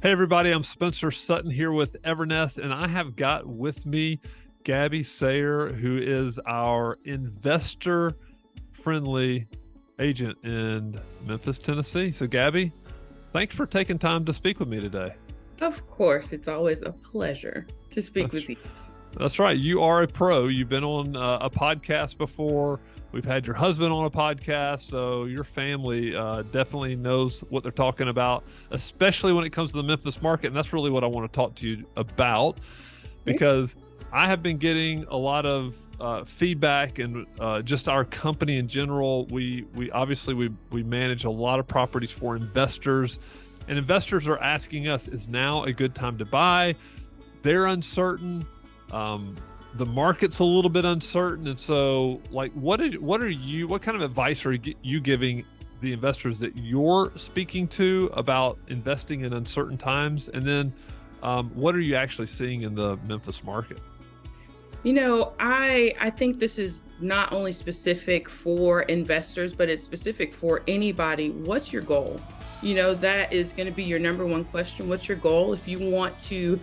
Hey everybody, I'm Spencer Sutton here with Evernest, and I have got with me Gabby Sayer, who is our investor-friendly agent in Memphis, Tennessee. So Gabby, thanks for taking time to speak with me today. Of course, it's always a pleasure to speak That's with you. that's right. You are a pro. You've been on a podcast before. We've had your husband on a podcast, so your family definitely knows what they're talking about, especially when it comes to the Memphis market. And that's really what I want to talk to you about because I have been getting a lot of feedback and just our company in general. We obviously we manage a lot of properties for investors, and investors are asking us, is now a good time to buy? They're uncertain. The market's a little bit uncertain, and so what kind of advice are you giving the investors that you're speaking to about investing in uncertain times? And then what are you actually seeing in the Memphis market? I think this is not only specific for investors, but it's specific for anybody. What's your goal? That is going to be your number one question. What's your goal? If you want to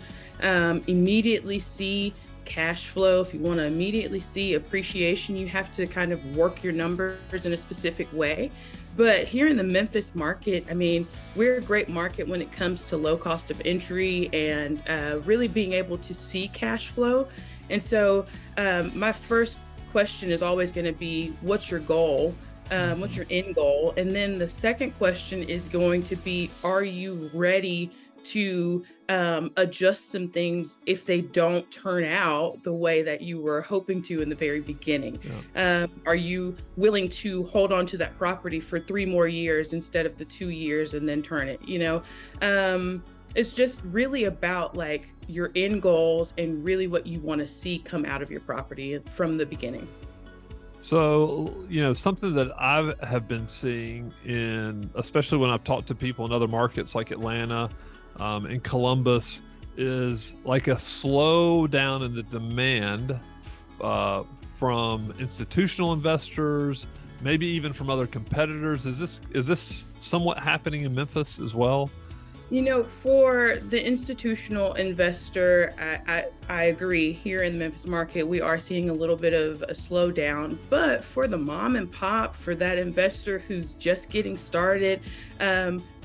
immediately see cash flow, if you want to immediately see appreciation, you have to kind of work your numbers in a specific way. But here in the Memphis market, I mean, we're a great market when it comes to low cost of entry and really being able to see cash flow. And so my first question is always going to be, what's your goal? What's your end goal? And then the second question is going to be, are you ready to adjust some things if they don't turn out the way that you were hoping to in the very beginning? Yeah. Are you willing to hold on to that property for 3 more years instead of the 2 years and then turn it? It's just really about like your end goals and really what you want to see come out of your property from the beginning. So, something that I have been seeing especially when I've talked to people in other markets like Atlanta, and Columbus, is like a slowdown in the demand from institutional investors, maybe even from other competitors. Is this somewhat happening in Memphis as well? For the institutional investor, I agree. Here in the Memphis market, we are seeing a little bit of a slowdown. But for the mom and pop, for that investor who's just getting started,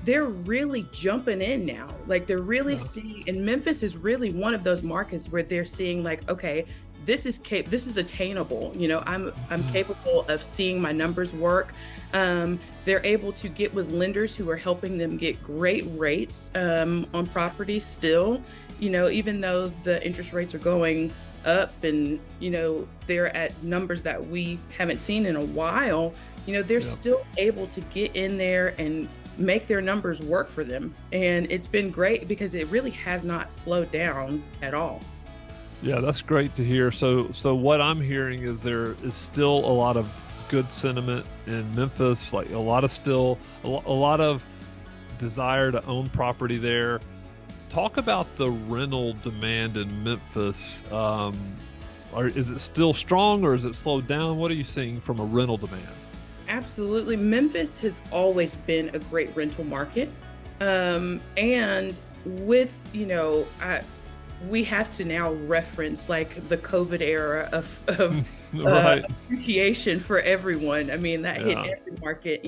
they're really jumping in now. Like they're really seeing, and Memphis is really one of those markets where they're seeing like, okay, this is attainable. I'm capable of seeing my numbers work. They're able to get with lenders who are helping them get great rates on properties still, even though the interest rates are going up and, they're at numbers that we haven't seen in a while, they're still able to get in there and make their numbers work for them. And it's been great because it really has not slowed down at all. Yeah, that's great to hear. So what I'm hearing is there is still a lot of good sentiment in Memphis, like a lot of desire to own property there. Talk about the rental demand in Memphis. Is it still strong or is it slowed down? What are you seeing from a rental demand? Absolutely. Memphis has always been a great rental market. And with, we have to now reference like the COVID era of Right. appreciation for everyone. I mean, that hit every market,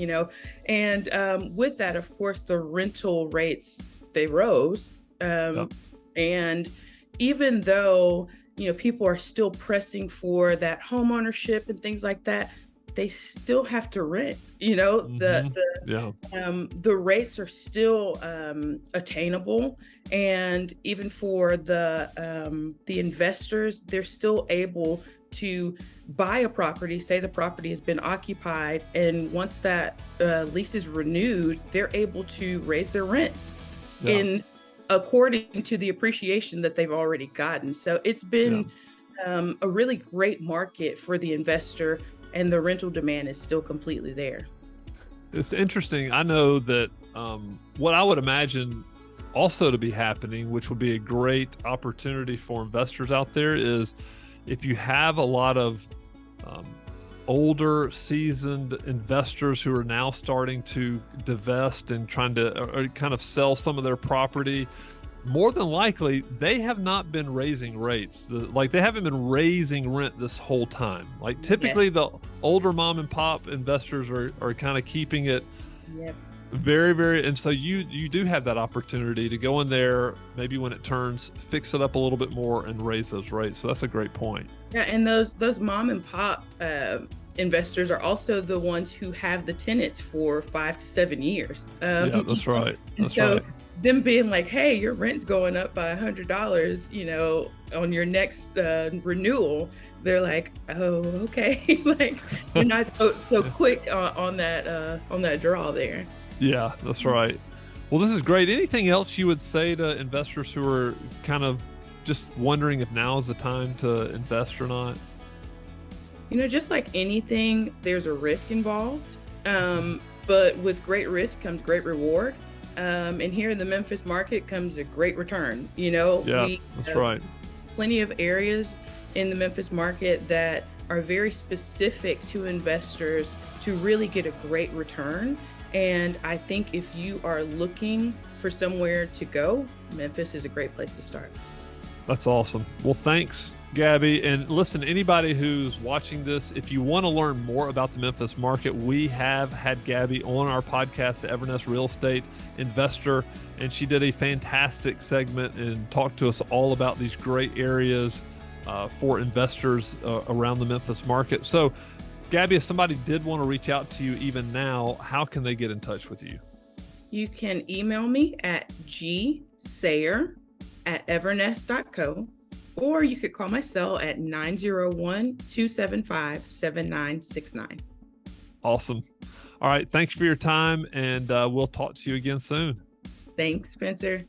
and with that, of course, the rental rates, they rose. And even though, people are still pressing for that home ownership and things like that, they still have to rent. The rates are still attainable, and even for the investors, they're still able to buy a property. Say the property has been occupied, and once that lease is renewed, they're able to raise their rents in according to the appreciation that they've already gotten. So it's been a really great market for the investor, and the rental demand is still completely there. It's interesting. I know that what I would imagine also to be happening, which would be a great opportunity for investors out there, is if you have a lot of older, seasoned investors who are now starting to divest and trying to or kind of sell some of their property, more than likely they have not been raising rates. Like they haven't been raising rent this whole time. Like typically the older mom and pop investors are kind of keeping it very, very, and so you do have that opportunity to go in there, maybe when it turns, fix it up a little bit more and raise those rates. So that's a great point. Yeah, and those mom and pop investors are also the ones who have the tenants for 5 to 7 years. Yeah, that's right. That's so right. Them being like, hey, your rent's going up by $100, you know, on your next renewal, they're like, oh, okay. Like you're not so quick on that draw there. Yeah, that's right. Well, this is great. Anything else you would say to investors who are kind of just wondering if now is the time to invest or not? You know, just like anything, there's a risk involved. But with great risk comes great reward. And here in the Memphis market comes a great return. You know, that's right. Plenty of areas in the Memphis market that are very specific to investors to really get a great return. And I think if you are looking for somewhere to go, Memphis is a great place to start. That's awesome. Well, thanks, Gabby. And listen, anybody who's watching this, if you want to learn more about the Memphis market, we have had Gabby on our podcast, the Evernest Real Estate Investor, and she did a fantastic segment and talked to us all about these great areas for investors around the Memphis market. So, Gabby, if somebody did want to reach out to you even now, how can they get in touch with you? You can email me at gsayer@evernest.co, or you could call my cell at 901-275-7969. Awesome. All right. Thanks for your time, and we'll talk to you again soon. Thanks, Spencer.